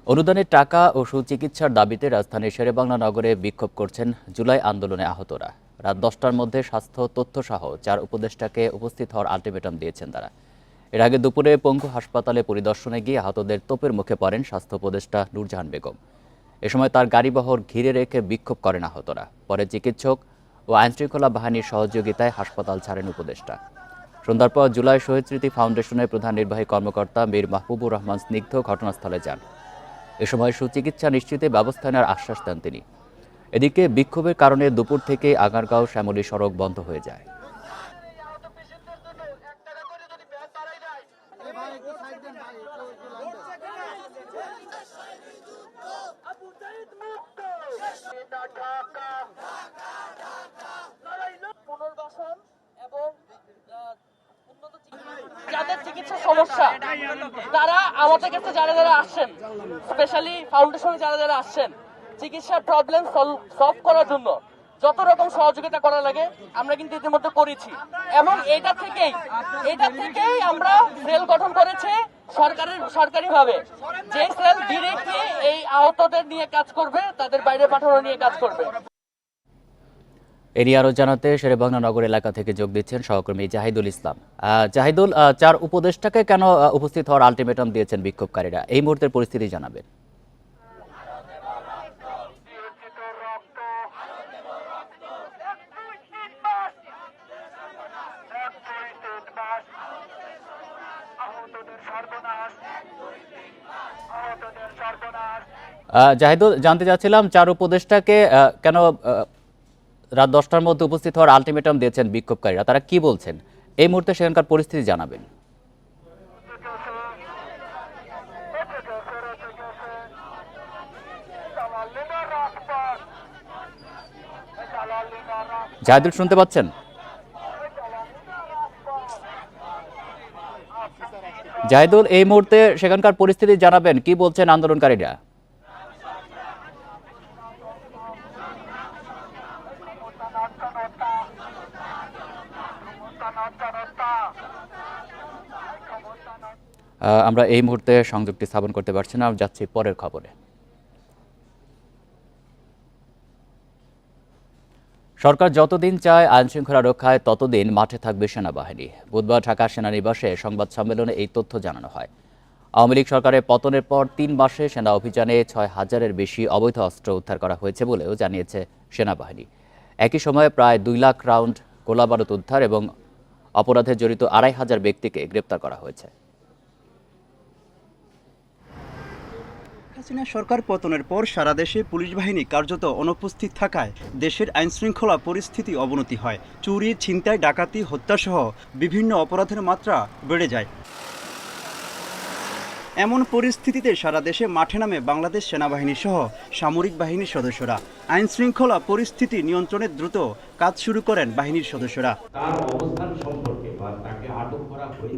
অনুদানের টাকা ও সুচিকিৎসার দাবিতে রাজধানীর শেরেবাংলা নগরে বিক্ষোভ করছেন জুলাই আন্দোলনে আহতরা। রাত 10টার মধ্যে স্বাস্থ্য তথ্যসহ 4 উপদেষ্টাকে উপস্থিত হওয়ার আলটিমেটাম দিয়েছেন তারা। এর আগে দুপুরে পঙ্গু হাসপাতালে পরিদর্শনে গিয়ে আহতদের তোপের মুখে পড়েন স্বাস্থ্য উপদেষ্টা নূরজাহান বেগম। এ সময় তার গাড়িবহর ঘিরে রেখে বিক্ষোভ করেন আহতরা। পরে চিকিৎসক ও আইনশৃঙ্খলা বাহিনীর সহযোগিতায় হাসপাতাল ছাড়েন উপদেষ্টা। সন্ধ্যার পর জুলাই শহীদ স্মৃতি ফাউন্ডেশনের প্রধান নির্বাহী কর্মকর্তা মীর মাহবুবুর রহমান স্নিগ্ধ ঘটনাস্থলে যান। এ সময় সুচিকিৎসা নিশ্চিতে ব্যবস্থা নেওয়ার আশ্বাস দেন তিনি। এদিকে বিক্ষোভের কারণে দুপুর থেকে আগারগাঁও শ্যামলী সড়ক বন্ধ হয়ে যায়। যাদের চিকিৎসা সমস্যা তারা আমাদের কাছে যারা আসছেন, স্পেশালি ফাউন্ডেশনে যারা আসছেন, চিকিৎসার প্রবলেম সলভ করার জন্য যত রকম সহযোগিতা করা লাগে আমরা কিন্তু ইতিমধ্যে করেছি। এবং এটা থেকেই আমরা সেল গঠন করেছি সরকারিভাবে, যে সেল ডিরেক্টলি এই আহতদের নিয়ে কাজ করবে, তাদের বাইরে পাঠানো নিয়ে কাজ করবে। এ নিয়ে আরও জানাতে শেরেবাংলা নগর এলাকা থেকে যোগ দিচ্ছেন সহকর্মী জাহিদুল ইসলাম। জাহিদুল, 4 উপদেষ্টাকে কেন উপস্থিত হওয়ার আলটিমেটাম দিয়েছেন বিক্ষোভকারীরা? এই মুহূর্তের পরিস্থিতি জানাবেন। জাহিদুল, জানতে চাচ্ছিলাম 4 উপদেষ্টাকে কেন রাত 10টার মধ্যে উপস্থিত হওয়ার আলটিমেটাম দিয়েছেন বিক্ষোভকারীরা, তারা কি বলছেন? এই মুহূর্তে সেখানকার পরিস্থিতি জানাবেন। জাহিদুল, শুনতে পাচ্ছেন? জাহিদুল, এই মুহূর্তে সেখানকার পরিস্থিতি জানাবেন, কি বলছেন আন্দোলনকারীরা? আমরা এই মুহূর্তে সংযোগটি স্থাপন করতে পারছি না, যাচ্ছি পরের খবরে। সরকার যতদিন চায় আইনশৃঙ্খলা রক্ষায় ততদিন মাঠে থাকবে সেনাবাহিনী। বুধবার ঢাকা সেনানিবাসে সংবাদ সম্মেলনে এই তথ্য জানানো হয়। আওয়ামী লীগ সরকারের পতনের পর 3 মাসে সেনা অভিযানে 6,000-এর বেশি অবৈধ অস্ত্র উদ্ধার করা হয়েছে বলেও জানিয়েছে সেনাবাহিনী। একই সময়ে প্রায় 2 লাখ রাউন্ড গোলাবারুদ উদ্ধার এবং অপরাধে জড়িত 2,500 ব্যক্তিকে গ্রেপ্তার করা হয়েছে। হাসিনা সরকার পতনের পর সারা দেশে পুলিশ বাহিনী কার্যত অনুপস্থিত থাকায় দেশের আইনশৃঙ্খলা পরিস্থিতি অবনতি হয়। চুরি, ছিনতাই, ডাকাতি, হত্যাসহ বিভিন্ন অপরাধের মাত্রা বেড়ে যায়। এমন পরিস্থিতিতে সারা দেশে মাঠে নামে বাংলাদেশ সেনাবাহিনী সহ সামরিক বাহিনীর সদস্যরা। আইনশৃঙ্খলা পরিস্থিতি নিয়ন্ত্রণে দ্রুত কাজ শুরু করেন বাহিনীর সদস্যরা।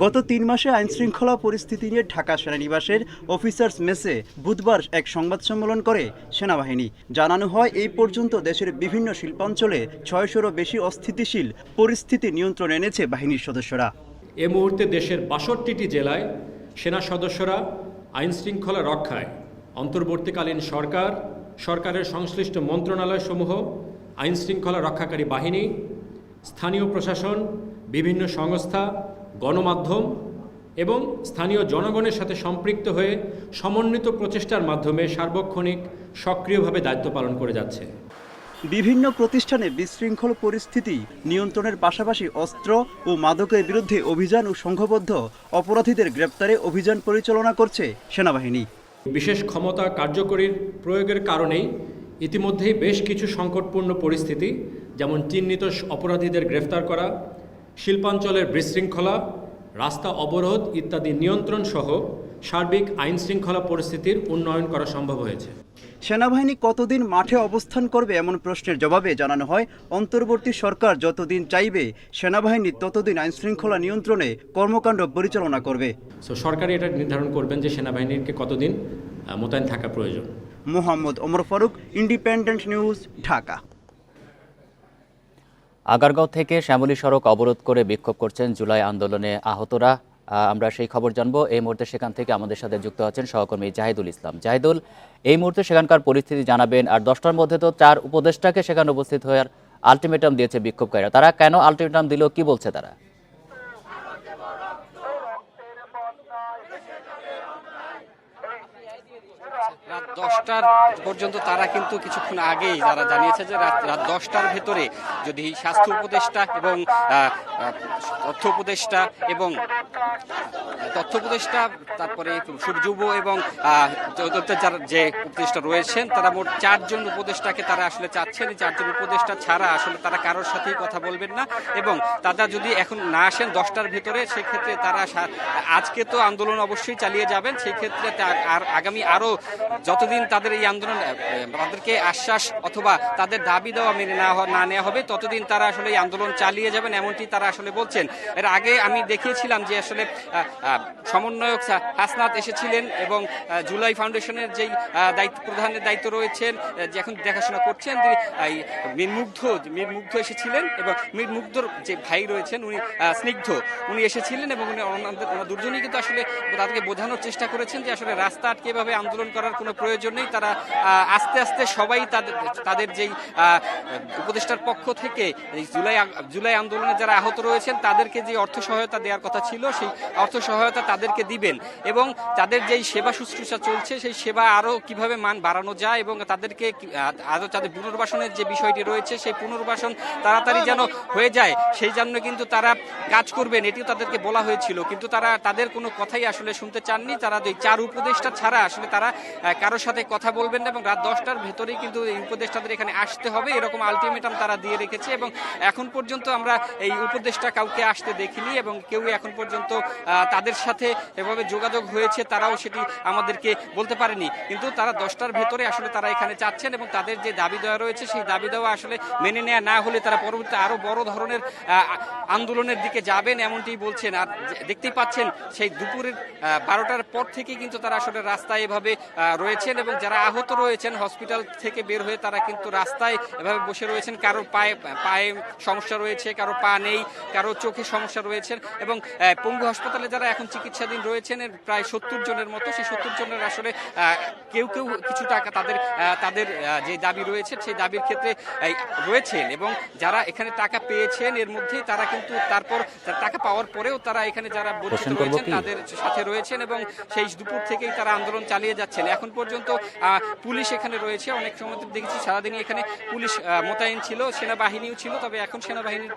গত 3 মাসে আইনশৃঙ্খলা পরিস্থিতি নিয়ে ঢাকা সেনানিবাসের অফিসার্স মেসে বুধবার এক সংবাদ সম্মেলন করে সেনাবাহিনী। জানানো হয়, এই পর্যন্ত দেশের বিভিন্ন শিল্পাঞ্চলে 600-রও বেশি অস্থিতিশীল পরিস্থিতি নিয়ন্ত্রণে এনেছে বাহিনীর সদস্যরা। এ মুহূর্তে দেশের 62টি জেলায় সেনা সদস্যরা আইনশৃঙ্খলা রক্ষায় অন্তর্বর্তীকালীন সরকারের সংশ্লিষ্ট মন্ত্রণালয়সমূহ, আইনশৃঙ্খলা রক্ষাকারী বাহিনী, স্থানীয় প্রশাসন, বিভিন্ন সংস্থা, গণমাধ্যম এবং স্থানীয় জনগণের সাথে সম্পৃক্ত হয়ে সমন্বিত প্রচেষ্টার মাধ্যমে সার্বক্ষণিক সক্রিয়ভাবে দায়িত্ব পালন করে যাচ্ছে। বিভিন্ন প্রতিষ্ঠানে বিশৃঙ্খল পরিস্থিতি নিয়ন্ত্রণের পাশাপাশি অস্ত্র ও মাদকের বিরুদ্ধে অভিযান ও সংঘবদ্ধ অপরাধীদের গ্রেপ্তারে অভিযান পরিচালনা করছে সেনাবাহিনী। বিশেষ ক্ষমতা কার্যকরীর প্রয়োগের কারণেই ইতিমধ্যেই বেশ কিছু সংকটপূর্ণ পরিস্থিতি, যেমন চিহ্নিত অপরাধীদের গ্রেফতার করা, শিল্পাঞ্চলের বিশৃঙ্খলা, রাস্তা অবরোধ ইত্যাদি নিয়ন্ত্রণ সহ সার্বিক আইনশৃঙ্খলা পরিস্থিতির উন্নয়ন করা সম্ভব হয়েছে। সেনাবাহিনী কতদিন মাঠে অবস্থান করবে এমন প্রশ্নের জবাবে জানানো হয়, অন্তর্বর্তী সরকার যতদিন চাইবে সেনাবাহিনী ততদিন আইনশৃঙ্খলা নিয়ন্ত্রণে কর্মকাণ্ড পরিচালনা করবে। সরকার এটা নির্ধারণ করবেন যে সেনাবাহিনীকে কতদিন মোতায়েন থাকা প্রয়োজন। Mohammad Omar Faruk, Independent news, Dhaka. আগারগাঁও থেকে শ্যামলী সড়ক অবরোধ করে বিক্ষোভ করছেন জুলাই আন্দোলনে আহতরা। আমরা সেই খবর জানবো। এই মুহূর্তে সেখান থেকে আমাদের সাথে যুক্ত আছেন সহকর্মী জাহিদুল ইসলাম। জাহিদুল, এই মুহূর্তে সেখানকার পরিস্থিতি জানাবেন। আর 10টার মধ্যে তো 4 উপদেষ্টাকে সেখানে উপস্থিত হয়ে আলটিমেটাম দিয়েছে বিক্ষোভকারীরা। তারা কেন আলটিমেটাম দিল, কি বলছে তারা? রাত 10টার পর্যন্ত তারা কিন্তু কিছুক্ষণ আগেই যারা জানিয়েছে যে রাত 10টার ভেতরে যদি স্বাস্থ্য উপদেষ্টা এবং তথ্য উপদেষ্টা এবং তারপরে যুব এবং যে উপদেষ্টা রয়েছেন তারা মোট 4 জন উপদেষ্টাকে তারা আসলে চাচ্ছেন। এই 4 জন উপদেষ্টা ছাড়া আসলে তারা কারোর সাথেই কথা বলবেন না এবং তারা যদি এখন না আসেন 10টার ভেতরে, সেক্ষেত্রে তারা আজকে তো আন্দোলন অবশ্যই চালিয়ে যাবেন। সেই ক্ষেত্রে আর আগামী আরো যতদিন তাদের এই আন্দোলন তাদেরকে আশ্বাস অথবা তাদের দাবি দেওয়া মেনে না নেওয়া হবে ততদিন তারা আসলে এই আন্দোলন চালিয়ে যাবেন, এমনটি তারা আসলে বলছেন। এর আগে আমি দেখিয়েছিলাম যে আসলে সমন্বয়ক হাসনাত এসেছিলেন এবং জুলাই ফাউন্ডেশনের যেই প্রধানের দায়িত্ব রয়েছেন, যে এখন দেখাশোনা করছেন, মীর মুগ্ধ এসেছিলেন এবং মীর মুগ্ধর যে ভাই রয়েছেন উনি স্নিগ্ধ, উনি এসেছিলেন এবং ওনারা দুজনই কিন্তু আসলে তাদেরকে বোঝানোর চেষ্টা করেছেন যে আসলে রাস্তা আটকে এভাবে আন্দোলন করার কোনো প্রয়োজন নেই। তারা আস্তে আস্তে সবাই তাদের যেই উপদেষ্টার পক্ষ থেকে জুলাই আন্দোলনে যারা আহত রয়েছেন তাদেরকে যে অর্থ সহায়তা দেওয়ার কথা ছিল সেই অর্থ সহায়তা তাদেরকে দিবেন এবং তাদের যেই সেবা শুশ্রূষা চলছে সেই সেবা আরও কিভাবে মান বাড়ানো যায় এবং তাদেরকে আরও তাদের পুনর্বাসনের যে বিষয়টি রয়েছে সেই পুনর্বাসন তাড়াতাড়ি যেন হয়ে যায় সেই জন্য কিন্তু তারা কাজ করবেন, এটিও তাদেরকে বলা হয়েছিল। কিন্তু তাদের কোনো কথাই আসলে শুনতে চাননি। তারা এই 4 উপদেষ্টা ছাড়া আসলে তারা কারোর সাথে কথা বলবেন না এবং রাত 10টার ভেতরেই কিন্তু এই উপদেষ্টাদের এখানে আসতে হবে, এরকম আলটিমেটাম তারা দিয়ে রেখেছে এবং এখন পর্যন্ত আমরা এই উপদেষ্টা কাউকে আসতে দেখিনি এবং কেউ এখন পর্যন্ত তাদের সাথে এভাবে যোগাযোগ হয়েছে তারাও সেটি আমাদেরকে বলতে পারেনি। কিন্তু তারা 10টার ভেতরে আসলে তারা এখানে চাচ্ছেন এবং তাদের যে দাবি দেওয়া রয়েছে সেই দাবি দেওয়া আসলে মেনে নেওয়া না হলে তারা পরবর্তীতে আরো বড় ধরনের আন্দোলনের দিকে যাবেন, এমনটি বলছেন। আর দেখতেই পাচ্ছেন সেই দুপুরের 12টার পর থেকে কিন্তু তারা আসলে রাস্তায় এভাবে রয়েছেন এবং যারা আহত রয়েছেন হসপিটাল থেকে বের হয়ে তারা কিন্তু রাস্তায় এভাবে বসে রয়েছেন। কারোর পায়ে সমস্যা রয়েছে, কারো পা নেই, কারো চোখে সমস্যা রয়েছেন এবং পঙ্গু হাসপাতালে যারা এখন চিকিৎসাধীন রয়েছেন প্রায় 70 জনের মতো, সেই 70 জনের আসলে কেউ কিছু টাকা তাদের যে দাবি রয়েছে সেই দাবির ক্ষেত্রে রয়েছেন এবং যারা এখানে টাকা পেয়েছেন এর মধ্যেই তারা কিন্তু তারপর টাকা পাওয়ার পরেও তারা এখানে যারা বঞ্চিত রয়েছেন তাদের সাথে রয়েছেন এবং সেই দুপুর থেকেই তারা আন্দোলন চালিয়ে যাচ্ছেন। এখন পর্যন্ত পুলিশ এখানে রয়েছে, অনেক সময় দেখেছি সারাদিনই এখানে পুলিশ মোতায়েন ছিল, সেনাবাহিনীও ছিল, তবে এখন সেনাবাহিনীর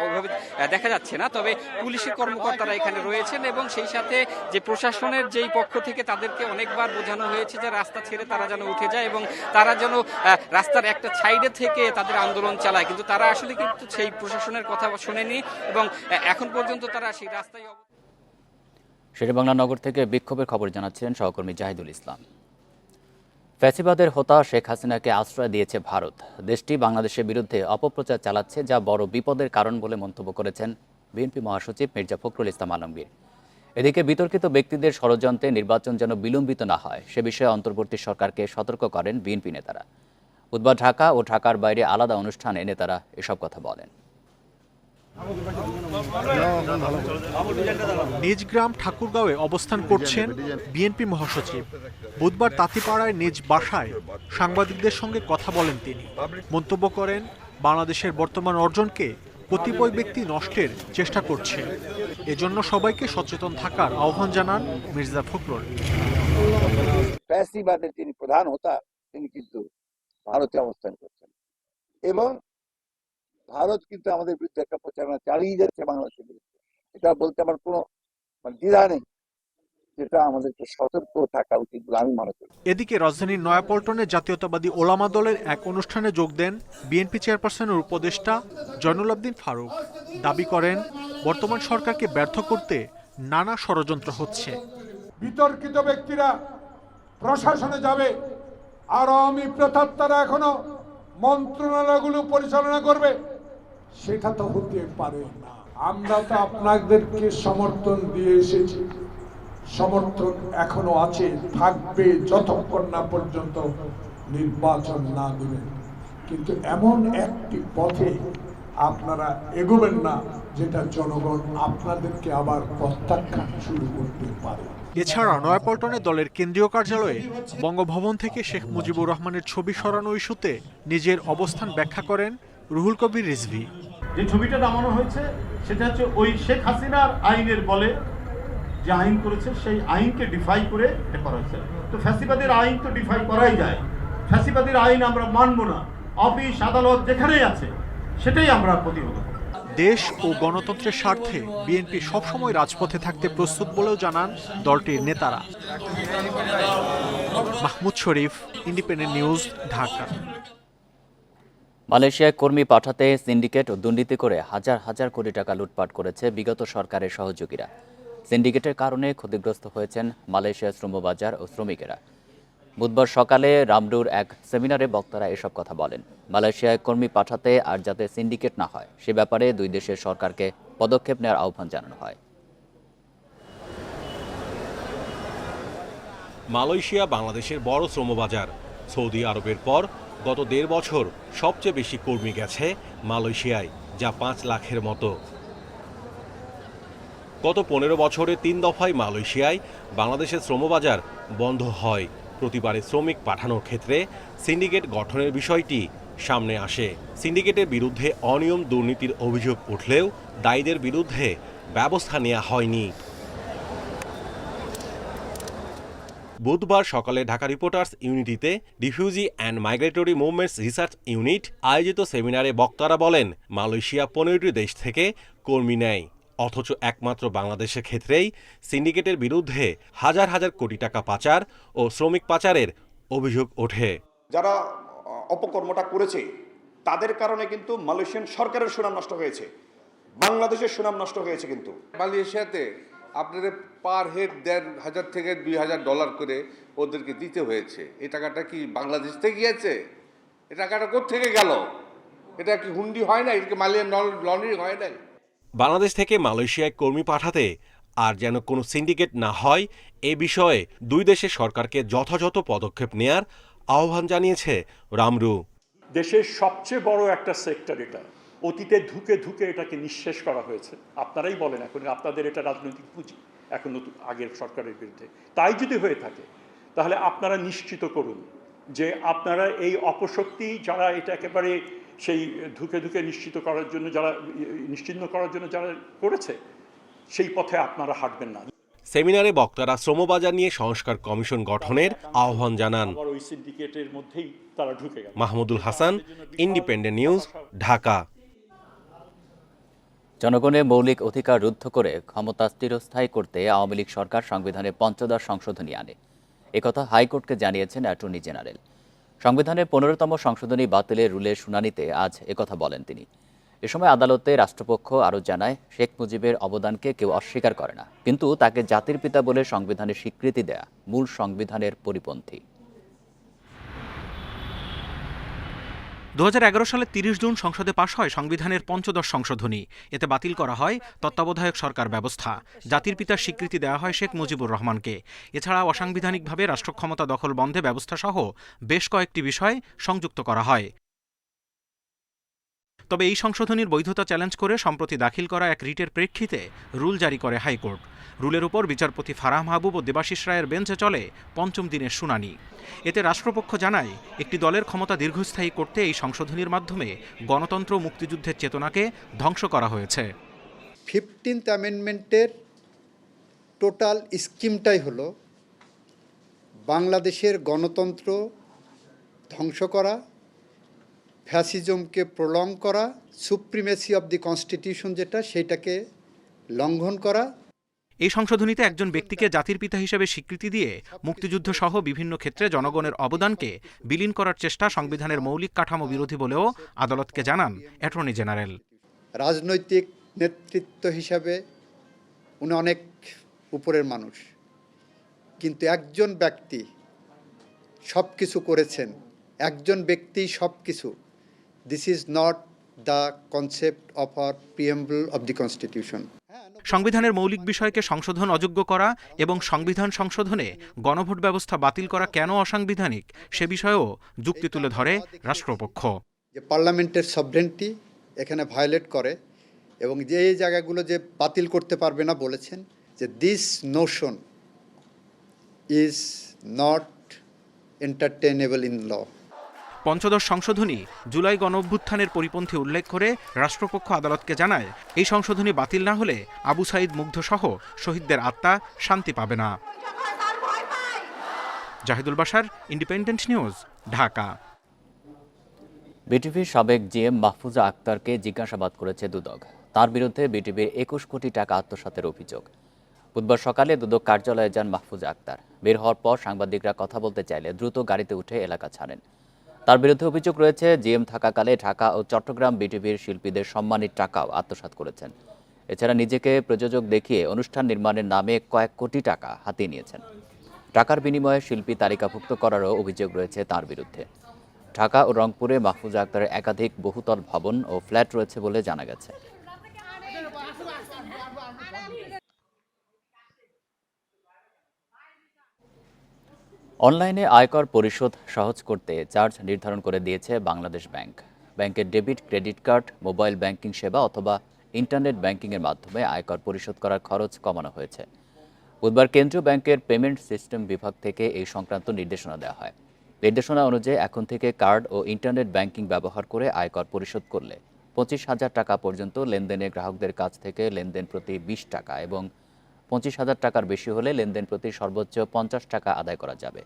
ওইভাবে দেখা যাচ্ছে না, তবে পুলিশের কর্মকর্তারা এখানে রয়েছেন এবং সেই সাথে যে প্রশাসনের যেই পক্ষ থেকে তাদেরকে অনেকবার বোঝানো হয়েছে যে রাস্তা ছেড়ে তারা যেন উঠে যায় এবং তারা যেন রাস্তার একটা সাইডে থেকে তাদের আন্দোলন চালায়, কিন্তু তারা আসলে কিন্তু সেই প্রশাসনের কথা শোনেনি এবং এখন পর্যন্ত তারা সেই রাস্তায়। শেরেবাংলা নগর থেকে বিক্ষোভের খবর জানাচ্ছিলেন সহকর্মী জাহিদুল ইসলাম। ফ্যাসিবাদের হোতা শেখ হাসিনাকে আশ্রয় দিয়েছে ভারত। দেশটি বাংলাদেশের বিরুদ্ধে অপপ্রচার চালাচ্ছে, যা বড় বিপদের কারণ বলে মন্তব্য করেছেন বিএনপি মহাসচিব মির্জা ফখরুল ইসলাম আলমগীর। এদিকে বিতর্কিত ব্যক্তিদের ষড়যন্ত্রে নির্বাচন যেন বিলম্বিত না হয় সে বিষয়ে অন্তর্বর্তী সরকারকে সতর্ক করেন বিএনপি নেতারা। বুধবার ঢাকা ও ঢাকার বাইরে আলাদা অনুষ্ঠানে নেতারা এসব কথা বলেন। নিজ গ্রাম ঠাকুরগাঁওয়ে অবস্থান করছেন বিএনপি মহাসচিব। বুধবার তাঁতিপাড়ায় নিজ বাসায় সাংবাদিকদের সঙ্গে কথা বলেন তিনি। মন্তব্য করেন, বাংলাদেশের বর্তমান অর্জনকে কতিপয় ব্যক্তি নষ্টের চেষ্টা করছে, এজন্য সবাইকে সচেতন থাকার আহ্বান জানান মির্জা ফখরুল। ফ্যাসিবাদের তিনি প্রধান হোতা, তিনি কিন্তু ভারতে অবস্থান করছেন এবং ভারত কিন্তু আমাদের বিরুদ্ধে একটা প্রচারণা চালিয়ে যাচ্ছে বাংলাদেশের বিরুদ্ধে। এটা বলতে আমার কোনো দ্বিধা নেই, যেটা আমাদেরকে সতর্ক থাকা উচিত বলে আমি মনে করি। এদিকে রাজধানীর নয়াপল্টনে জাতীয়তাবাদী ওলামা দলের এক অনুষ্ঠানে যোগ দেন বিএনপি চেয়ারপারসনের উপদেষ্টা জয়নুল আবদিন ফারুক। দাবি করেন, বর্তমান সরকারকে ব্যর্থ করতে নানা ষড়যন্ত্র হচ্ছে। বিতর্কিত ব্যক্তিরা প্রশাসনে যাবে আর আওয়ামী প্রেতাত্মারা এখনো মন্ত্রণালয়গুলো পরিচালনা করবে, সেটা তো হতে পারে না। আমরা তো আপনাদেরকে সমর্থন দিয়ে এসেছি, সমর্থন এখনো আছে, থাকবে যতক্ষণ না পর্যন্ত নির্বাচন না দিবেন। কিন্তু এমন একটি পথে আপনারা এগোবেন না, যেটা জনগণ আপনাদেরকে আবার প্রত্যাখ্যান শুরু করতে পারে। এছাড়া নয়াপল্টনে দলের কেন্দ্রীয় কার্যালয়ে বঙ্গভবন থেকে শেখ মুজিবুর রহমানের ছবি সরানো ইস্যুতে নিজের অবস্থান ব্যাখ্যা করেন রুহুল কবির রিজভী। যে ছবিটা নামানো হয়েছে সেটা হচ্ছে ওই শেখ হাসিনার আইনের বলে যে আইন করেছে সেই আইনকে ডিফাই করে এটা করা হয়েছে। তো ফ্যাসিবাদের আইন তো ডিফাই করাই যায়, ফ্যাসিবাদের আইন আমরা মানব না। অফিস আদালত যেখানেই আছে সেটাই আমরা প্রতিহত করব। দেশ ও গণতন্ত্রের স্বার্থে বিএনপি সবসময় রাজপথে থাকতে প্রস্তুত বলেও জানান দলটির নেতারা। মাহমুদ শরীফ, ইন্ডিপেন্ডেন্ট নিউজ, ঢাকা। মালয়েশিয়ায় কর্মী পাঠাতে সিন্ডিকেট ও দুর্নীতি করে হাজার হাজার কোটি টাকা লুটপাট করেছে বিগত সরকারের সহযোগীরা। সিন্ডিকেটের কারণে ক্ষতিগ্রস্ত হয়েছেন মালয়েশিয়ার শ্রমবাজার ও শ্রমিকেরা। বুধবার সকালে রামরুর এক সেমিনারে বক্তারা এসব কথা বলেন। মালয়েশিয়ায় কর্মী পাঠাতে আর যাতে সিন্ডিকেট না হয় সে ব্যাপারে দুই দেশের সরকারকে পদক্ষেপ নেওয়ার আহ্বান জানানো হয়। মালয়েশিয়া বাংলাদেশের বড় শ্রমবাজার। সৌদি আরবের পর গত 1.5 বছর সবচেয়ে বেশি কর্মী গেছে মালয়েশিয়ায়, যা 5 লাখের মতো। গত 15 বছরে 3 দফায় মালয়েশিয়ায় বাংলাদেশের শ্রমবাজার বন্ধ হয়। প্রতিবারে শ্রমিক পাঠানোর ক্ষেত্রে সিন্ডিকেট গঠনের বিষয়টি সামনে আসে। সিন্ডিকেটের বিরুদ্ধে অনিয়ম দুর্নীতির অভিযোগ উঠলেও দায়ীদের বিরুদ্ধে ব্যবস্থা নেওয়া হয়নি। বুধবার সকালে ঢাকা রিপোর্টার্স ইউনিটিতে refugee and migratory movements research unit আয়োজিত সেমিনারে বক্তারা বলেন, মালয়েশিয়া 15টি দেশ থেকে কর্মী নেয়, অথচ একমাত্র বাংলাদেশের ক্ষেত্রেই সিন্ডিকেটের বিরুদ্ধে হাজার হাজার কোটি টাকা পাচার ও শ্রমিক পাচারের অভিযোগ ওঠে। যারা অপকর্মটা করেছে তাদের কারণে কিন্তু মালয়েশিয়ান সরকারের সুনাম নষ্ট হয়েছে, বাংলাদেশের সুনাম নষ্ট হয়েছে। কিন্তু মালয়েশিয়াতে আপনাদের পার হেড $1,500 থেকে $2,000 করে ওদেরকে দিতে হয়েছে। এই টাকাটা কি বাংলাদেশ থেকে গিয়েছে? এই টাকাটা কোত্থেকে গেল? এটা কি হুন্ডি হয় না? এটা কি মালিয়ান লন্ডারিং হয় নাই? বাংলাদেশ থেকে মালয়েশিয়ায় কর্মী পাঠাতে আর যেন কোনো সিন্ডিকেট না হয় এ বিষয়ে দুই দেশের সরকারকে যথাযথ পদক্ষেপ নেয়ার আহ্বান জানিয়েছে রামরু। দেশের সবচেয়ে বড় একটা সেক্টর এটা, অতীতে ধুকে ধুকে এটাকে নিঃশেষ করা হয়েছে। আপনারাই বলেন এখন আপনাদের এটা রাজনৈতিক পুঁজি এখন নতুন আগের সরকারের বিরুদ্ধে। তাই যদি হয়ে থাকে তাহলে আপনারা নিশ্চিত করুন যে আপনারা এই অপশক্তি যারা এটা একেবারে সেই ধুকে ধুকে নিশ্চিন্ন করার জন্য যারা করেছে সেই পথে আপনারা হাঁটবেন না। সেমিনারে বক্তারা শ্রমবাজার নিয়ে সংস্কার কমিশন গঠনের আহ্বান জানান। ওই সিন্ডিকেটের মধ্যেই তারা ঢুকে গেল। Mahmudul Hasan, independent news, Dhaka. জনগণের মৌলিক অধিকার রুদ্ধ করে ক্ষমতা চিরস্থায়ী করতে আওয়ামী লীগ সরকার সংবিধানে ৫০ সংশোধনী আনে, একথা হাইকোর্টকে জানিয়েছেন অ্যাটর্নি জেনারেল। সংবিধানের ১৫তম সংশোধনী বাতিলের রুলের শুনানিতে আজ একথা বলেন তিনি। এ সময় আদালতে রাষ্ট্রপক্ষ আরও জানায়, শেখ মুজিবের অবদানকে কেউ অস্বীকার করে না, কিন্তু তাকে জাতির পিতা বলে সংবিধানে স্বীকৃতি দেয়া মূল সংবিধানের পরিপন্থী। 2011 সালে 30 জুন সংসদে পাশ হয় সংবিধানের ৫০ সংশোধনী। এতে বাতিল করা হয় তত্ত্বাবধায়ক সরকার ব্যবস্থা। জাতির পিতার স্বীকৃতি দেওয়া হয় শেখ মুজিবুর রহমানকে। এছাড়া অসাংবিধানিকভাবে রাষ্ট্র ক্ষমতা দখল বন্ধে ব্যবস্থা সহ বেশ কয়েকটি বিষয় সংযুক্ত করা হয়। তবে এই সংশোধনীর বৈধতা চ্যালেঞ্জ করে সম্প্রতি দাখিল করা এক রিটের প্রেক্ষিতে রুল জারি করে হাইকোর্ট। রুলের উপর বিচারপতি ফারাহ মাহবুব ও দেবাশিস রায়ের বেঞ্চে চলে ৫ম দিনের শুনানি। এতে রাষ্ট্রপক্ষ জানায়, একটি দলের ক্ষমতা দীর্ঘস্থায়ী করতে এই সংশোধনীর মাধ্যমে গণতন্ত্র মুক্তিযুদ্ধের চেতনাকে ধ্বংস করা হয়েছে। 15th অ্যামেন্ডমেন্টের টোটাল স্কিমটাই হলো বাংলাদেশের গণতন্ত্র ধ্বংস করা, ফ্যাসিজমকে প্রলং করা, সুপ্রিমেসি অব দি কনস্টিটিউশন যেটা সেটাকে লঙ্ঘন করা। এই সংশোধনীতে একজন ব্যক্তিকে জাতির পিতা হিসেবে স্বীকৃতি দিয়ে মুক্তিযুদ্ধ সহ বিভিন্ন ক্ষেত্রে জনগণের অবদানকে বিলীন করার চেষ্টা সংবিধানের মৌলিক কাঠামো বিরোধী বলেও আদালতকে জানান অ্যাটর্নি জেনারেল। রাজনৈতিক নেতৃত্ব হিসাবে উনি অনেক উপরের মানুষ, কিন্তু একজন ব্যক্তি সব কিছু করেছেন, একজন ব্যক্তি সব কিছু। This is not the concept of our preamble of the constitution. সংবিধানের মৌলিক বিষয়কে সংশোধন অযোগ্য করা এবং সংবিধান সংশোধনে গণভোট ব্যবস্থা বাতিল করা কেন অসাংবিধানিক সে বিষয়েও যুক্তি তুলে ধরে রাষ্ট্রপক্ষ। যে পার্লামেন্টের সভরেন্টি এখানে ভায়োলেট করে এবং যে এই জায়গাগুলো যে বাতিল করতে পারবে না বলেছেন যে this notion is not entertainable in law. পঞ্চদশ সংশোধনী জুলাই গণঅভ্যুত্থানের পরিপন্থী উল্লেখ করে রাষ্ট্রপক্ষ আদালতকে জানায় এই সংশোধনী বাতিল না হলে আবু সাঈদ মুগ্ধ সহ শহীদদের আত্মা শান্তি পাবে না। Zahidul Bashar, Independent news, Dhaka. বিটিভির সাবেক জিএম মাহফুজা আক্তারকে জিজ্ঞাসাবাদ করেছে দুদক। তার বিরুদ্ধে বিটিভির 21 কোটি টাকা আত্মসাতের অভিযোগ। বুধবার সকালে দুদক কার্যালয়ে যান মাহফুজা আক্তার। বের হওয়ার পর সাংবাদিকরা কথা বলতে চাইলে দ্রুত গাড়িতে উঠে এলাকা ছাড়েন। তার বিরুদ্ধে অভিযোগ রয়েছে জিএম থাকাকালে ঢাকা ও চট্টগ্রাম বিটিভির শিল্পীদের সম্মানিত টাকাও আত্মসাৎ করেছেন। এছাড়া নিজেকে প্রযোজক দেখিয়ে অনুষ্ঠান নির্মাণের নামে কয়েক কোটি টাকা হাতিয়ে নিয়েছেন। টাকার বিনিময়ে শিল্পী তালিকাভুক্ত করারও অভিযোগ রয়েছে তার বিরুদ্ধে। ঢাকা ও রংপুরে মাহফুজা আক্তারের একাধিক বহুতল ভবন ও ফ্ল্যাট রয়েছে বলে জানা গেছে। অনলাইনে আয়কর পরিশোধ সহজ করতে চার্জ নির্ধারণ করে দিয়েছে বাংলাদেশ ব্যাংক। ব্যাংকের debit, credit card, mobile banking সেবা অথবা ইন্টারনেট ব্যাংকিংয়ের মাধ্যমে আয়কর পরিশোধ করার খরচ কমানো হয়েছে। বুধবার কেন্দ্রীয় ব্যাংকের পেমেন্ট সিস্টেম বিভাগ থেকে এই সংক্রান্ত নির্দেশনা দেওয়া হয়। নির্দেশনা অনুযায়ী এখন থেকে কার্ড ও ইন্টারনেট ব্যাংকিং ব্যবহার করে আয়কর পরিশোধ করলে 25,000 টাকা পর্যন্ত লেনদেনে গ্রাহকদের কাছ থেকে লেনদেন প্রতি 20 টাকা এবং 25,000 টাকার বেশি হলে লেনদেন প্রতি সর্বোচ্চ 50 টাকা আদায় করা যাবে।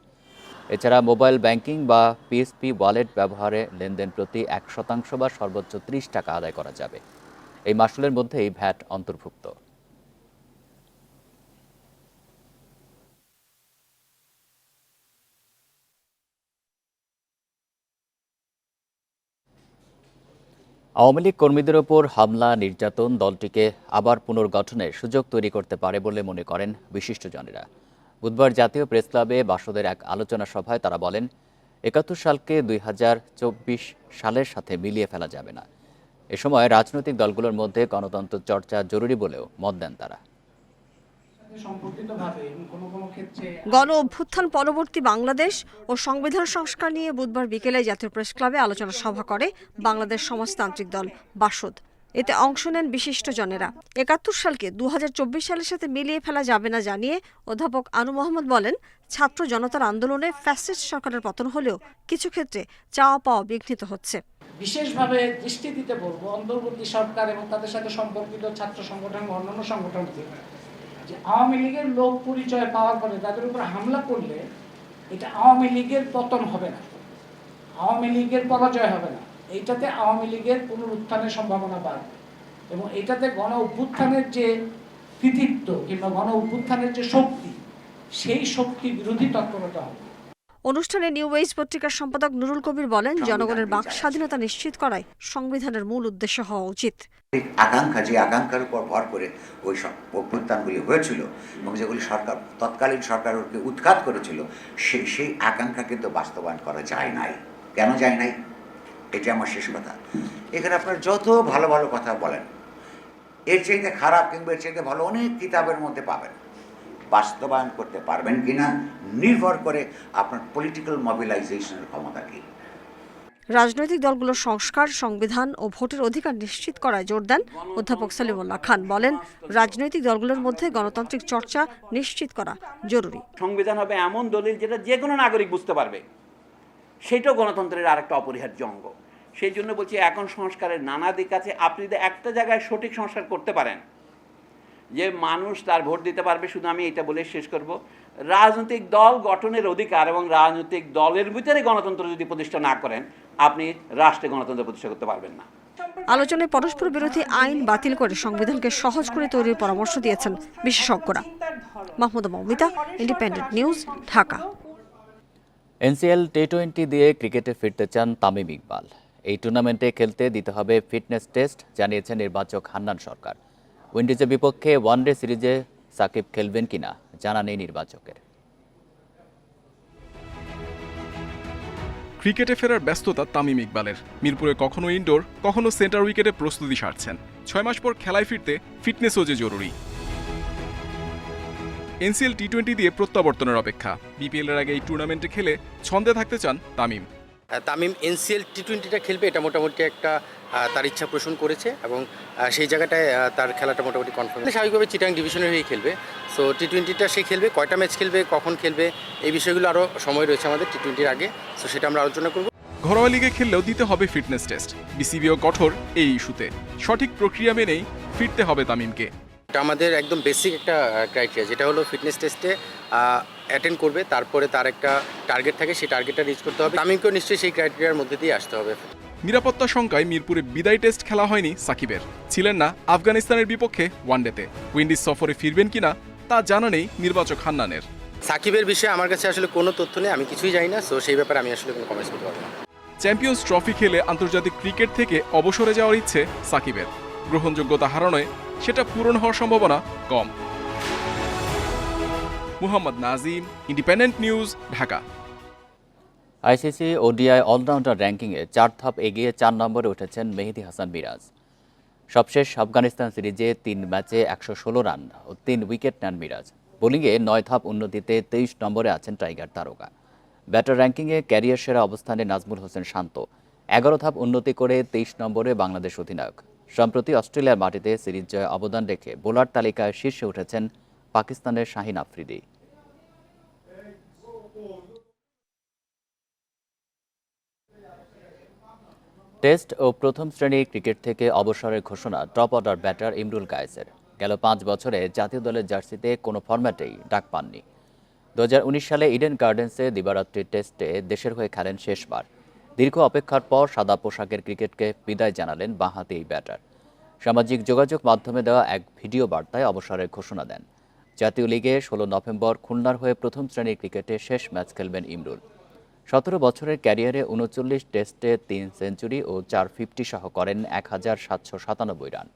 এছাড়া মোবাইল ব্যাংকিং বা পিএসপি ওয়ালেট ব্যবহারে লেনদেন প্রতি 1% বা সর্বোচ্চ 30 টাকা আদায় করা যাবে। এই মাসুলের মধ্যেই ভ্যাট অন্তর্ভুক্ত। আওয়ামী লীগ কর্মীদের ওপর হামলা নির্যাতন দলটিকে আবার পুনর্গঠনের সুযোগ তৈরি করতে পারে বলে মনে করেন বিশিষ্টজনেরা। বুধবার জাতীয় প্রেস ক্লাবে বাসদের এক আলোচনা সভায় তারা বলেন, ৭১ সালকে ২০২৪ সালের সাথে মিলিয়ে ফেলা যাবে না। এ সময় রাজনৈতিক দলগুলোর মধ্যে গণতন্ত্র চর্চা জরুরি বলেও মত দেন তারা। গণ অভ্যুত্থান পরবর্তী বাংলাদেশ ও সংবিধান সংস্কার নিয়ে বুধবার বিকেলে জাতীয় প্রেস ক্লাবে আলোচনা সভা করে বাংলাদেশ সমাজতান্ত্রিক দল বাসদ। এতে অংশ নেন বিশিষ্টজনেরা। ৭১ সালকে ২০২৪ সালের সাথে মিলিয়ে ফেলা যাবে না জানিয়ে অধ্যাপক আনু মোহাম্মদ বলেন, ছাত্র জনতার আন্দোলনে ফ্যাসিস্ট সরকারের পতন হলেও কিছু ক্ষেত্রে চাওয়া পাওয়া বিঘ্নিত হচ্ছে। বিশেষভাবে দৃষ্টি দিতে বলবো অন্তর্বর্তী সরকার এবং তাদের সাথে সম্পর্কিত ছাত্র সংগঠন ও অন্যান্য সংগঠনকে, যে আওয়ামী লীগের লোক পরিচয় পাওয়ার পরে তাদের উপর হামলা করলে এটা আওয়ামী লীগের পতন হবে না, আওয়ামী লীগের পরাজয় হবে না, এইটাতে আওয়ামী লীগের পুনরুত্থানের সম্ভাবনা বাড়বে এবং এটাতে গণ অভ্যুত্থানের যে কৃতিত্ব কিংবা গণ অভ্যুত্থানের যে শক্তি, সেই শক্তি বিরোধী তৎপরতা হবে। অনুষ্ঠানে নিউ ওয়েজ পত্রিকার সম্পাদক নুরুল কবির বলেন, জনগণের বাক স্বাধীনতা নিশ্চিত করাই সংবিধানের মূল উদ্দেশ্য হওয়া উচিত। আকাঙ্ক্ষা, যে আকাঙ্ক্ষার উপর ভর করে ওই সব অভ্যুত্থানগুলি হয়েছিল এবং যেগুলি সরকার তৎকালীন সরকারকে উৎখাত করেছিল, সেই আকাঙ্ক্ষা কিন্তু বাস্তবায়ন করা যায় নাই। কেন যায় নাই? এটা আমার শেষ কথা। এখানে আপনারা যত ভালো ভালো কথা বলেন, এর চাইতে খারাপ কিংবা এর চাইতে ভালো অনেক কিতাবের মধ্যে পাবেন। বাস্তবায়ন করতে পারবেন কিনা নির্ভর করে আপনার পলিটিক্যাল মোবিলাইজেশনের ক্ষমতা কি। রাজনৈতিক দলগুলোর সংস্কার, সংবিধান ও ভোটের অধিকার নিশ্চিত করায় জোর দেন অধ্যাপক সলিমুল্লাহ খান। বলেন, রাজনৈতিক দলগুলোর মধ্যে গণতান্ত্রিক চর্চা নিশ্চিত করা জরুরি। সংবিধান হবে এমন দলিল যেটা যে কোনো নাগরিক বুঝতে পারবে, সেটাও গণতন্ত্রের আরেকটা অপরিহার্য অঙ্গ। সেই জন্য বলছি, এখন সংস্কারের নানা দিক আছে। আপনি যদি একটা জায়গায় সঠিক সংস্কার করতে পারেন যে মানুষ তার ভোট দিতে পারবে, শুধু আমি এটা বলে শেষ করব, রাজনৈতিক দল গঠনের অধিকার এবং রাজনৈতিক দলের ভিতরে গণতন্ত্র যদি প্রতিষ্ঠা না করেন, আপনি রাষ্ট্রে গণতন্ত্র প্রতিষ্ঠা করতে পারবেন না। আলোচনায় পরস্পর বিরোধী আইন বাতিল করে সংবিধানকে সহজ করে তৈরির পরামর্শ দিয়েছেন বিশেষজ্ঞরা। Mahmuda Moumita, independent news, Dhaka. NCL T20 দিয়ে ক্রিকেটে ফিরতে চান তামিম ইকবাল। এই টুর্নামেন্টে খেলতে দিতে হবে ফিটনেস টেস্ট, জানিয়েছেন নির্বাচক হান্নান সরকার। উইন্ডিজের বিপক্ষে ওয়ানডে সিরিজে সাকিব খেলবেন কিনা জানা নেই নির্বাচকের। ক্রিকেটে ফেরার ব্যস্ততা তামিম ইকবালের। মিরপুরে কখনো ইনডোর, কখনো সেন্টার উইকেটে প্রস্তুতি সারছেন। 6 মাস পর খেলায় ফিরতে ফিটনেসও যে জরুরি। এনসিএল টি20 দিয়ে প্রত্যাবর্তনের অপেক্ষা। বিপিএল এর আগে এই টুর্নামেন্টে খেলে ছন্দে থাকতে চান তামিম। তামিম এনসিএল টি20টা খেলবে, এটা মোটামুটি একটা তার ইচ্ছা পোষণ করেছে এবং সেই জায়গাটায় তার খেলাটা মোটামুটি কনফার্ম। স্বাভাবিকভাবে চিটাং ডিভিশনের হয়েই খেলবে। সো টি20টা সে খেলবে, কয়টা ম্যাচ খেলবে, কখন খেলবে, এই বিষয়গুলো আরও সময় রয়েছে আমাদের টি20-র আগে। সো সেটা আমরা আলোচনা করব। ঘরোয়া লিগে খেললেও দিতে হবে ফিটনেস টেস্ট। বিসিবিও কঠোর এই ইস্যুতে। সঠিক প্রক্রিয়া মেনেই ফিরতে হবে তামিমকে। এটা আমাদের একদম বেসিক একটা ক্রাইটেরিয়া, যেটা হলো ফিটনেস টেস্টে অ্যাটেন্ড করবে, তারপরে তার একটা টার্গেট থাকে, সেই টার্গেটটা রিচ করতে হবে। তামিমকেও নিশ্চয়ই সেই ক্রাইটেরিয়ার মধ্যে দিয়ে আসতে হবে। নিরাপত্তা শঙ্কায় মিরপুরে বিদায় টেস্ট খেলা হয়নি সাকিবের। ছিলেন না আফগানিস্তানের বিপক্ষে ওয়ানডেতে। উইন্ডিজ সফরে ফিরবেন কিনা তা জানা নেই নির্বাচক হান্নানের। সাকিবের বিষয়ে আমার কাছে আসলে কোনো তথ্য নেই, আমি কিছুই জানি না। সো সেই ব্যাপারে আমি আসলে কোনো কমেন্টস করতে পারবো না। চ্যাম্পিয়ন্স ট্রফি খেলে আন্তর্জাতিক ক্রিকেট থেকে অবসরে যাওয়ার ইচ্ছে সাকিবের। গ্রহণযোগ্যতা হারানোয় সেটা পূরণ হওয়ার সম্ভাবনা কম। Muhammad Nazim, Independent news, Dhaka. ICC ODI allrounder র্যাঙ্কিংয়ে 4 ধাপ এগিয়ে 4 নম্বরে উঠেছেন মেহেদী হাসান মিরাজ। সবশেষ আফগানিস্তান সিরিজে 3 ম্যাচে 116 রান ও 3 উইকেট নেন মিরাজ। বোলিংয়ে 9 ধাপ উন্নতিতে 23 নম্বরে আছেন টাইগার তারকা। ব্যাটার র্যাঙ্কিংয়ে ক্যারিয়ার সেরা অবস্থানে নাজমুল হোসেন শান্ত। 11 ধাপ উন্নতি করে 23 নম্বরে বাংলাদেশ অধিনায়ক। সম্প্রতি অস্ট্রেলিয়ার মাটিতে সিরিজ জয়ে অবদান রেখে বোলার তালিকায় শীর্ষে উঠেছেন পাকিস্তানের শাহিন আফ্রিদি। টেস্ট ও প্রথম শ্রেণীর ক্রিকেট থেকে অবসরের ঘোষণা টপ অর্ডার ব্যাটার ইমরুল কায়েসের। গেল 5 বছরে জাতীয় দলের জার্সিতে কোনো ফরম্যাটেই ডাক পাননি। 2019 সালে ইডেন গার্ডেন্সে দিবারাত্রির টেস্টে দেশের হয়ে খেলেন শেষবার। দীর্ঘ অপেক্ষার পর সাদা পোশাকের ক্রিকেটকে বিদায় জানালেন বাঁহাতি এই ব্যাটার। সামাজিক যোগাযোগ মাধ্যমে দেওয়া এক ভিডিও বার্তায় অবসরের ঘোষণা দেন। জাতীয় লিগে 16 নভেম্বর খুলনার হয়ে প্রথম শ্রেণীর ক্রিকেটে শেষ ম্যাচ খেলবেন ইমরুল। 17 বছরের ক্যারিয়ারে 39 টেস্টে 3 সেঞ্চুরি ও 4 50 সহ করেন 1797 রান।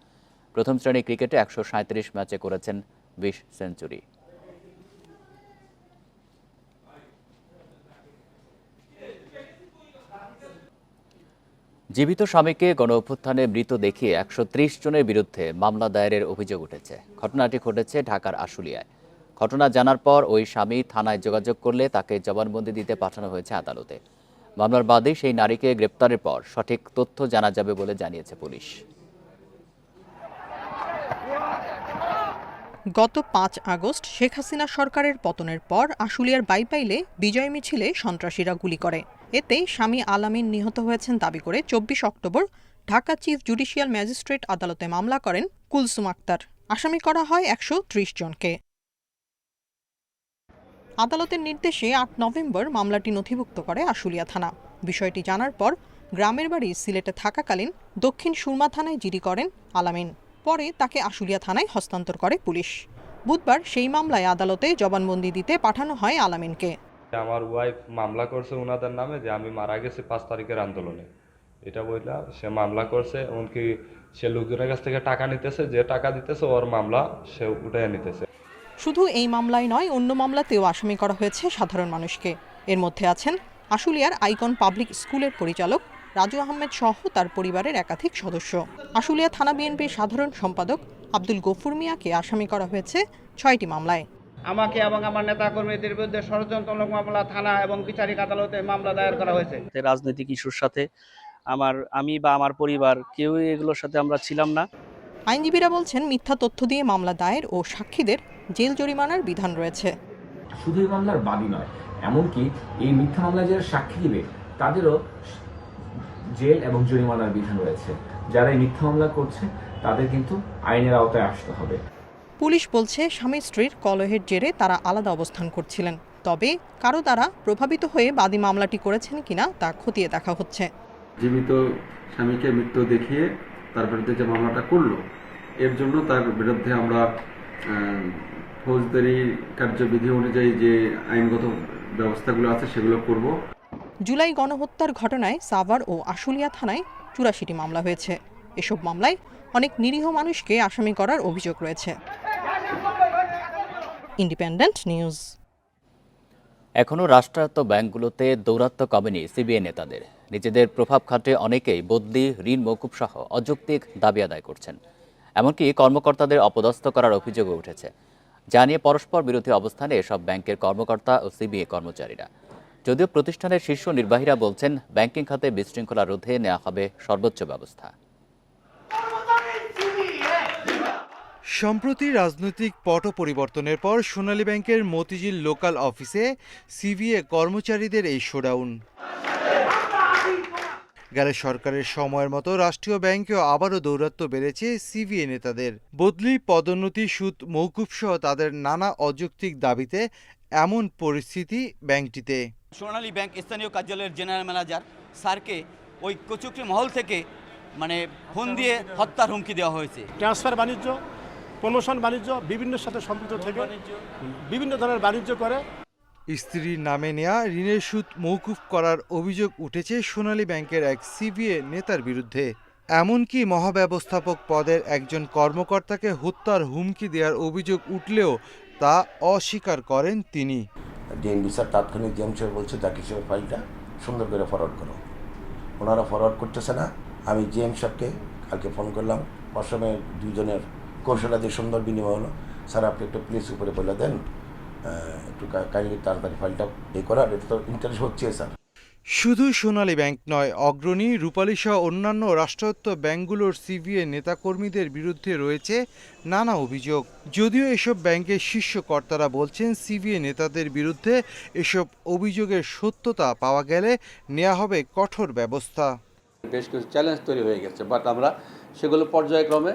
প্রথম শ্রেণীর ক্রিকেটে 137 ম্যাচে করেছেন 20 সেঞ্চুরি। জীবিত স্বামীকে গণ-অভ্যুত্থানে মৃত দেখিয়ে 130 জনের বিরুদ্ধে মামলা দায়েরের অভিযোগ উঠেছে। ঘটনাটি ঘটেছে ঢাকার আশুলিয়ায়। ঘটনা জানার পর ওই স্বামী থানায় যোগাযোগ করলে তাকে জবানবন্দি দিতে পাঠানো হয়েছে আদালতে। মামলার বাদী সেই নারীকে গ্রেপ্তারের পর সঠিক তথ্য জানা যাবে বলে জানিয়েছে পুলিশ। গত 5 আগস্ট শেখ হাসিনা সরকারের পতনের পর আশুলিয়ার বাইপাইলে বিজয় মিছিলে সন্ত্রাসীরা গুলি করে। এতে স্বামী আলামিন নিহত হয়েছেন দাবি করে 24 October Dhaka chief judicial magistrate আদালতে মামলা করেন কুলসুম আক্তার। আসামি করা হয় 130 জনকে। আদালতের নির্দেশে 8 নভেম্বর মামলাটি নথিভুক্ত করে আশুলিয়া থানা। বিষয়টি জানার পর গ্রামের বাড়ি সিলেটে থাকাকালীন দক্ষিণ সুরমা থানায় জিডি করেন আলামিন। পরে তাকে আশুলিয়া থানায় হস্তান্তর করে পুলিশ। বুধবার সেই মামলায় আদালতে জবানবন্দি দিতে পাঠানো হয় আলামিনকে। আমার ওয়াইফ মামলা করছে ওনাদের নামে যে আমি মারা গেছি 5 তারিখের আন্দোলনে, এটা বললাম। সে মামলা করছে, এমনকি সে লোকজনের কাছ থেকে টাকা নিতেছে, যে টাকা দিতেছে ওর মামলা সে উঠাইয়া নিতেছে। শুধু এই মামলায় নয়, অন্য মামলাতেও আসামি করা হয়েছে সাধারণ মানুষকে। এর মধ্যে আছেন আশুলিয়ার আইকন পাবলিক স্কুলের পরিচালক রাজু আহমেদ সহ তার পরিবারের একাধিক সদস্য। আশুলিয়া থানা বিএনপির সাধারণ সম্পাদক আব্দুল গফুর মিয়াকে আসামি করা হয়েছে 6টি মামলায়। আমাকে এবং আমার নেতাকর্মীদের বিরুদ্ধে ষড়যন্ত্রমূলক মামলা থানা এবং বিচারিক আদালতে মামলা দায়ের করা হয়েছে। রাজনৈতিক ইস্যুর সাথে আমি বা আমার পরিবার কেউই এগুলোর সাথে আমরা ছিলাম না। আইনজীবীরা বলছেন মিথ্যা তথ্য দিয়ে মামলা দায়ের ও সাক্ষীদের জেল জরিমানার বিধান রয়েছে। শুধু এই মামলার বাদী নয়, এমনকি এই মিথ্যা মামলায় যারা সাক্ষী দিবে তাদেরও জেল এবং জরিমানার বিধান রয়েছে। যারা এই মিথ্যা মামলা করছে তাদের কিন্তু আইনের আওতায় আসতে হবে। পুলিশ বলছে স্বামী স্ত্রীর কলহের জেরে তারা আলাদা অবস্থান করছিলেন। তবে কারো দ্বারা প্রভাবিত হয়ে বাদী মামলাটি করেছেন কিনা তা খতিয়ে দেখা হচ্ছে। জীবিত স্বামীকে মৃত্যু দেখিয়ে তার বিরুদ্ধে যে মামলাটা করলো, এর জন্য তার বিরুদ্ধে আমরা ফৌজদারি কার্যবিধি অনুযায়ী যে আইনগত ব্যবস্থাগুলো আছে সেগুলো করব। জুলাই গণহত্যার ঘটনায় সাভার ও আশুলিয়া থানায় 84টি মামলা হয়েছে। এসব মামলায় অনেক নিরীহ মানুষকে আসামি করার অভিযোগ রয়েছে। Independent news. এখনও রাষ্ট্রায়ত্ত ব্যাংকগুলোতে দৌরাত্ম্য কমেনি সিবিআই নেতাদের। নিজেদের প্রভাব খাটে অনেকেই বদলি, ঋণ মওকুফ সহ অযৌক্তিক দাবি আদায় করছেন। এমনকি কর্মকর্তাদের অপদস্থ করার অভিযোগও উঠেছে। যা নিয়ে পরস্পর বিরোধী অবস্থানে এসব ব্যাংকের কর্মকর্তা ও সিবিআই কর্মচারীরা। যদিও প্রতিষ্ঠানের শীর্ষ নির্বাহীরা বলছেন ব্যাংকিং খাতে বিশৃঙ্খলা রোধে নেওয়া হবে সর্বোচ্চ ব্যবস্থা। সম্প্রতি রাজনৈতিক পট পরিবর্তনের পর সোনালী ব্যাংকের মতিঝিল লোকাল অফিসে সিভিএ কর্মচারীদের এই শোডাউন। গেল সরকারের সময়ের মতো রাষ্ট্রীয় ব্যাংকেও আবারও দৌরাত্ম্য বেড়েছে সিভিএ নেতাদের। বদলি, পদোন্নতি, সুদ মওকুফ সহ তাদের নানা অযৌক্তিক দাবিতে এমন পরিস্থিতি ব্যাংকটিতে। সোনালী ব্যাংক স্থানীয় কার্যালয়ের জেনারেল ম্যানেজার স্যারকে ওই কচুকরি মহল থেকে ফোন দিয়ে হত্যার হুমকি দেওয়া হয়েছে। ট্রান্সফার বাণিজ্য, প্রমোশন বাণিজ্য, বিভিন্ন সাথে সম্পৃক্ত থেকে বিভিন্ন ধরনের বাণিজ্য করে। স্ত্রীর নামে নেয়া ঋণের সুদ মওকুফ করার অভিযোগ উঠেছে সোনালী ব্যাংকের এক সিভিএ নেতার বিরুদ্ধে। এমনকি মহাব্যবস্থাপক পদের একজন কর্মকর্তাকে হত্যার হুমকি দেওয়ার অভিযোগ উঠলেও তা অস্বীকার করেন তিনি। ডিএমডি স্যার তাৎক্ষণিক জিএম সাহেব বলছে জাকির সাহেবের ফাইলটা সুন্দর করে ফরওয়ার্ড করো। ওনারা ফরওয়ার্ড করতেছে না। আমি জিএম সাহেবকে কালকে ফোন করলাম, প্রথমে দুজনের কৌশলাদি সুন্দর বিনিময় হলো। স্যার আপনি একটু প্লিজ উপরে বলে দেন, একটু কাইন্ডলি তাড়াতাড়ি ফাইলটা করার, এটা তো ইন্টারেস্ট হচ্ছে স্যার। শুধু সোনালী ব্যাংক নয়, অগ্রণী, রূপালী সহ অন্যান্য রাষ্ট্রায়ত্ত ব্যাংকগুলোর সিভিএ নেতাকর্মীদের বিরুদ্ধে রয়েছে নানা অভিযোগ। যদিও এসব ব্যাংকের শীর্ষ কর্তারা বলছেন সিভিএ নেতাদের বিরুদ্ধে এসব অভিযোগের সত্যতা পাওয়া গেলে নেওয়া হবে কঠোর ব্যবস্থা। বেশ কিছু চ্যালেঞ্জ তৈরি হয়ে গেছে, বাট আমরা সেগুলো পর্যায়ক্রমে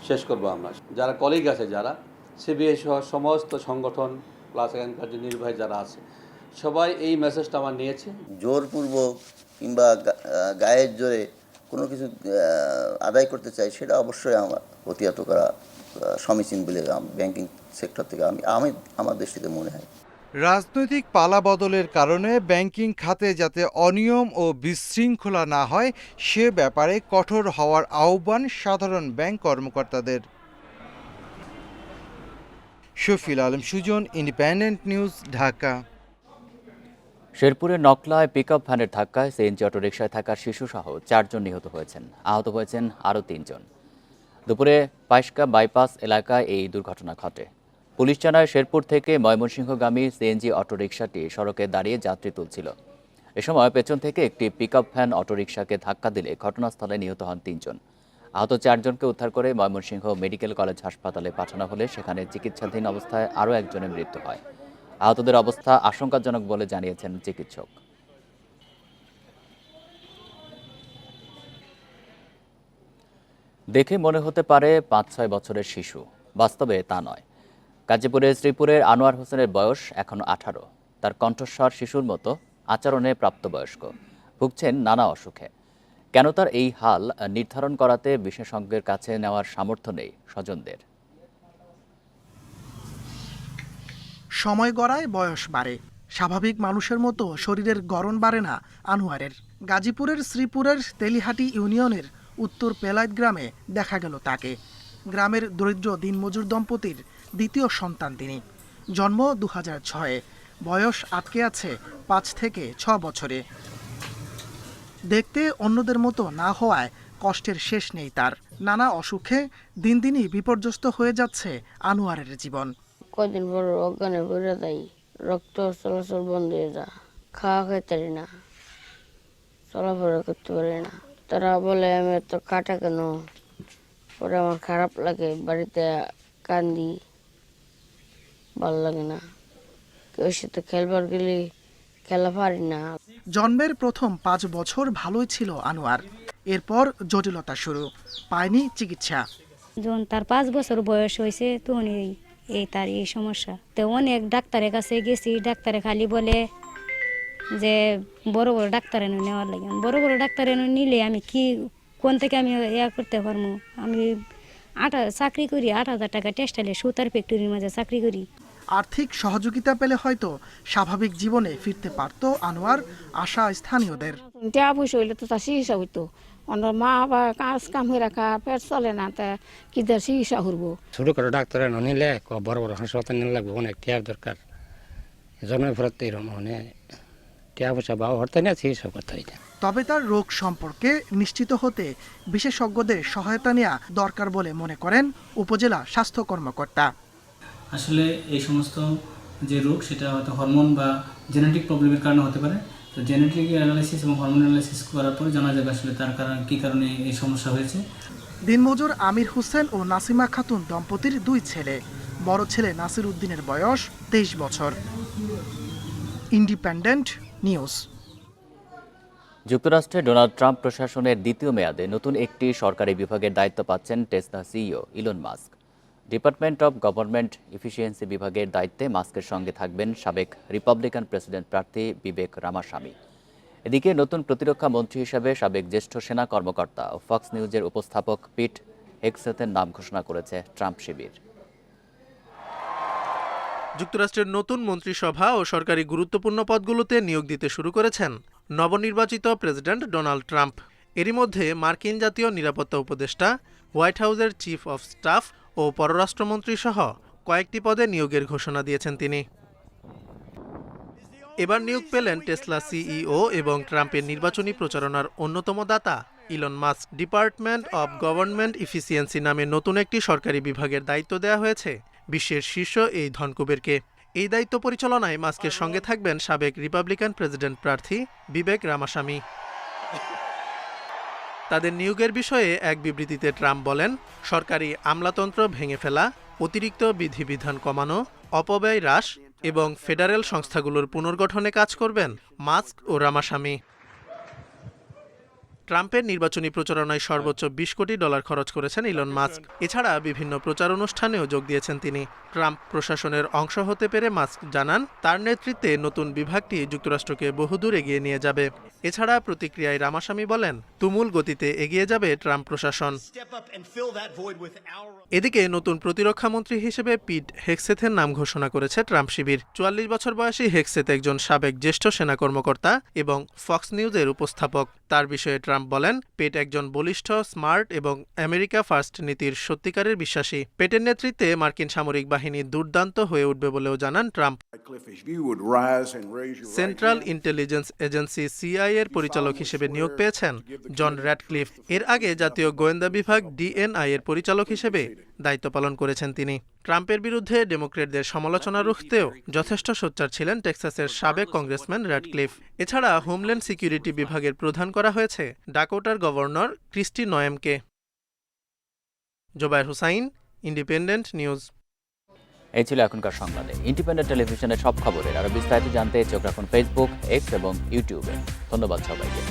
শেষ করব। আমরা যারা কলিগ আছে, যারা সিবিআই সহ সমস্ত সংগঠন প্লাস এখানকার যে নির্বাহী যারা আছে, সবাই এই মেসেজটা আমার নিয়েছে। জোরপূর্বক কিংবা গায়ের জোরে কোনো কিছু আদায় করতে চাই, সেটা অবশ্যই আমার প্রতিহত করা সমীচীন বলে ব্যাংকিং সেক্টর থেকে আমার দৃষ্টিতে মনে হয়। রাজনৈতিক পালাবদলের কারণে ব্যাংকিং খাতে যাতে অনিয়ম ও বিশৃঙ্খলা না হয় সে ব্যাপারে কঠোর হওয়ার আহ্বান সাধারণ ব্যাংক কর্মকর্তাদের। Shafil Alam Sujan, independent news, Dhaka. শেরপুরের নকলায় পিকআপ ভ্যানের ধাক্কায় সিএনজি অটোরিকশায় থাকা শিশুসহ 4 জন নিহত হয়েছেন। আহত হয়েছেন আরও 3 জন। দুপুরে পাইশকা বাইপাস এলাকায় এই দুর্ঘটনা ঘটে। পুলিশ জানায় শেরপুর থেকে ময়মনসিংহগামী সিএনজি অটোরিকশাটি সড়কে দাঁড়িয়ে যাত্রী তুলছিল। এ সময় পেছন থেকে একটি পিকআপ ভ্যান অটোরিকশাকে ধাক্কা দিলে ঘটনাস্থলে নিহত হন 3 জন। আহত 4 জনকে উদ্ধার করে ময়মনসিংহ মেডিকেল কলেজ হাসপাতালে পাঠানো হলে সেখানে চিকিৎসাধীন অবস্থায় আরও একজনের মৃত্যু হয়। আহতদের অবস্থা আশঙ্কাজনক বলে জানিয়েছেন চিকিৎসক। দেখে মনে হতে পারে 5-6 বছরের শিশু, বাস্তবে তা নয়। গাজীপুরের শ্রীপুরের আনোয়ার হোসেনের বয়স এখনো 18। তার কণ্ঠস্বর শিশুর মতো, আচরণে প্রাপ্তবয়স্ক, ভুগছেন নানা অসুখে। কেন তার এই হাল নির্ধারণ করাতে বিশেষজ্ঞের কাছে নেওয়ার সামর্থ্য নেই স্বজনদের। সময় গড়ায় বয়স বাড়ে, স্বাভাবিক মানুষের মতো শরীরের গড়ন বাড়ে না আনোয়ারের। গাজীপুরের শ্রীপুরের তেলিহাটি ইউনিয়নের উত্তর পেলাইত গ্রামে দেখা গেল তাকে। গ্রামের দরিদ্র দিনমজুর দম্পতির দ্বিতীয় সন্তান তিনি। জন্ম 2006-এ, বয়স আটকে আছে 5 থেকে 6 বছরে। দেখতে অন্যদের মতো না হওয়ায় কষ্টের শেষ নেই তার। নানা অসুখে দিন দিনই বিপর্যস্ত হয়ে যাচ্ছে আনোয়ারের জীবন। কদিন পর অজ্ঞানে পড়ে যাই, রক্ত চলাচল বন্ধ হয়ে যায়, খাওয়া খেতে পারি না, চলাফেরা করতে পারি না। তারা বলে আমি এত কাটা কেন, পরে আমার খারাপ লাগে, বাড়িতে কান্দি, ভালো লাগে না, কেউ সাথে খেলবার গেলে খেলা পারি না। জন্মের প্রথম 5 বছর ভালোই ছিল আনোয়ার, এরপর জটিলতা শুরু, পায়নি চিকিৎসা। যখন তার 5 বছর বয়স হয়েছে তখন তার এই সমস্যা। তো অনেক ডাক্তারের কাছে গেছি, ডাক্তারে খালি বলে যে বড় বড় ডাক্তারে নেওয়ার লাগে। বড় বড় ডাক্তারে নিলে আমি কোন থেকে আমি করতে পারবো? আমি চাকরি করি, 8,000 টাকা টেক্সটাইলে সুতার ফ্যাক্টরির মাঝে চাকরি করি। আর্থিক সহযোগিতা পেলে হয়তো স্বাভাবিক জীবনে ফিরতে পারত আনোয়ার, আশা স্থানীয়দের। পয়সা হইলে তো তার চিকিৎসা হইতো, মা বা কাজ কাম হয়ে রাখা, পেট চলে না, তা কি তার চিকিৎসা করবো? ছোটখাটো ডাক্তারে নিলে বড় বড় হাসপাতাল নিলে লাগবে, অনেক টিয়ার দরকার। জন্মের পর টিয়া পয়সা বাবা হরতে না চিকিৎসা করতে হইতে। তবে তার রোগ সম্পর্কে নিশ্চিত হতে বিশেষজ্ঞদের সহায়তা নেওয়া দরকার বলে মনে করেন উপজেলা স্বাস্থ্য কর্মকর্তা। আসলে এই সমস্ত যে রোগ সেটা হয়তো হরমোন বা জেনেটিক প্রবলেমের কারণে হতে পারে। তো জেনেটিক অ্যানালাইসিস এবং হরমোন অ্যানালাইসিস করার পরে জানা যাবে আসলে তার কারণ কী কারণে এই সমস্যা হয়েছে। দিনমজুর আমির হোসেন ও নাসিমা খাতুন দম্পতির 2 ছেলে। বড় ছেলে নাসির উদ্দিনের বয়স 23 বছর। Independent news. যুক্তরাষ্ট্রে ডোনাল্ড ট্রাম্প প্রশাসনের দ্বিতীয় মেয়াদে নতুন একটি সরকারি বিভাগের দায়িত্ব পাচ্ছেন Tesla CEO Elon Musk. Department of Government efficiency বিভাগের দায়িত্বে মাস্কের সঙ্গে থাকবেন সাবেক রিপাবলিকান প্রেসিডেন্ট প্রার্থী বিবেক রামাস্বামী। এদিকে নতুন প্রতিরক্ষা মন্ত্রী হিসেবে সাবেক জ্যেষ্ঠ সেনা কর্মকর্তা ও ফক্স নিউজের উপস্থাপক পিট হেগসেথের নাম ঘোষণা করেছে ট্রাম্প শিবির। যুক্তরাষ্ট্রের নতুন মন্ত্রিসভা ও সরকারি গুরুত্বপূর্ণ পদগুলোতে নিয়োগ দিতে শুরু করেছেন নবনির্বাচিত প্রেসিডেন্ট ডোনাল্ড ট্রাম্প। এরই মধ্যে মার্কিন জাতীয় নিরাপত্তা উপদেষ্টা, হোয়াইট হাউসের চিফ অব স্টাফ ও পররাষ্ট্রমন্ত্রী সহ কয়েকটি পদে নিয়োগের ঘোষণা দিয়েছেন তিনি। এবার নিয়োগ পেলেন টেসলা সিইও এবং ট্রাম্পের নির্বাচনী প্রচারণার অন্যতম দাতা Elon Musk. Department of Government Efficiency নামে নতুন একটি সরকারি বিভাগের দায়িত্ব দেওয়া হয়েছে বিশ্বের শীর্ষ এই ধনকুবেরকে। এই দায়িত্ব পরিচালনায় মাস্কের সঙ্গে থাকবেন সাবেক রিপাবলিকান প্রেসিডেন্ট প্রার্থী বিবেক রামাস্বামী। তাদের নিয়োগের বিষয়ে এক বিবৃতিতে ট্রাম্প বলেন, সরকারি আমলাতন্ত্র ভেঙে ফেলা, অতিরিক্ত বিধিবিধান কমানো, অপব্যয় হ্রাস এবং ফেডারেল সংস্থাগুলোর পুনর্গঠনে কাজ করবেন মাস্ক ও রামাস্বামী। ট্রাম্পের নির্বাচনী প্রচারণায় সর্বোচ্চ $20 কোটি খরচ করেছেন ইলন মাস্ক। এছাড়া বিভিন্ন প্রচার অনুষ্ঠানেও যোগ দিয়েছেন তিনি। ট্রাম্প প্রশাসনের অংশ হতে পেরে মাস্ক জানান, তার নেতৃত্বে নতুন বিভাগটি যুক্তরাষ্ট্রকে বহুদূর এগিয়ে নিয়ে যাবে। এছাড়া প্রতিক্রিয়ায় রামাস্বামী বলেন, তুমুল গতিতে এগিয়ে যাবে ট্রাম্প প্রশাসন। এদিকে নতুন প্রতিরক্ষা মন্ত্রী হিসেবে পিট হেগসেথের নাম ঘোষণা করেছে ট্রাম্প শিবির। 44 বছর বয়সী হেগসেথ একজন সাবেক জ্যেষ্ঠ সেনা কর্মকর্তা এবং ফক্স নিউজের উপস্থাপক। তার বিষয়ে ট্রাম্প বলেন, পেট একজন বলিষ্ঠ, স্মার্ট এবং আমেরিকা ফার্স্ট নীতির সত্যিকারের বিশ্বাসী। পেটের নেতৃত্বে মার্কিন সামরিক বাহিনী দুর্দান্ত হয়ে উঠবে বলেও জানান Trump. Central intelligence agency CIA এর পরিচালক হিসেবে নিয়োগ পেয়েছেন জন র্যাডক্লিফ। এর আগে জাতীয় গোয়েন্দা বিভাগ ডিএনআই এর পরিচালক হিসেবে দায়িত্ব পালন করেছেন তিনি। ট্রাম্পের বিরুদ্ধে ডেমোক্র্যাটদের সমালোচনা রুখতেও যথেষ্ট সোচ্চার ছিলেন টেক্সাসের সাবেক কংগ্রেসম্যান র্যাডক্লিফ। এছাড়া হোমল্যান্ড সিকিউরিটি বিভাগের প্রধান করা হয়েছে ডাকোটার গভর্নর ক্রিস্টি নয়েমকে। Zobayer Hussain, Independent News. এই ছিল এখনকার সংবাদে। ইন্ডিপেন্ডেন্ট টেলিভিশনের সব খবরের আরো বিস্তারিত জানতে চোখ রাখুন ফেসবুক, এক্স এবং ইউটিউবে। ধন্যবাদ সবাইকে।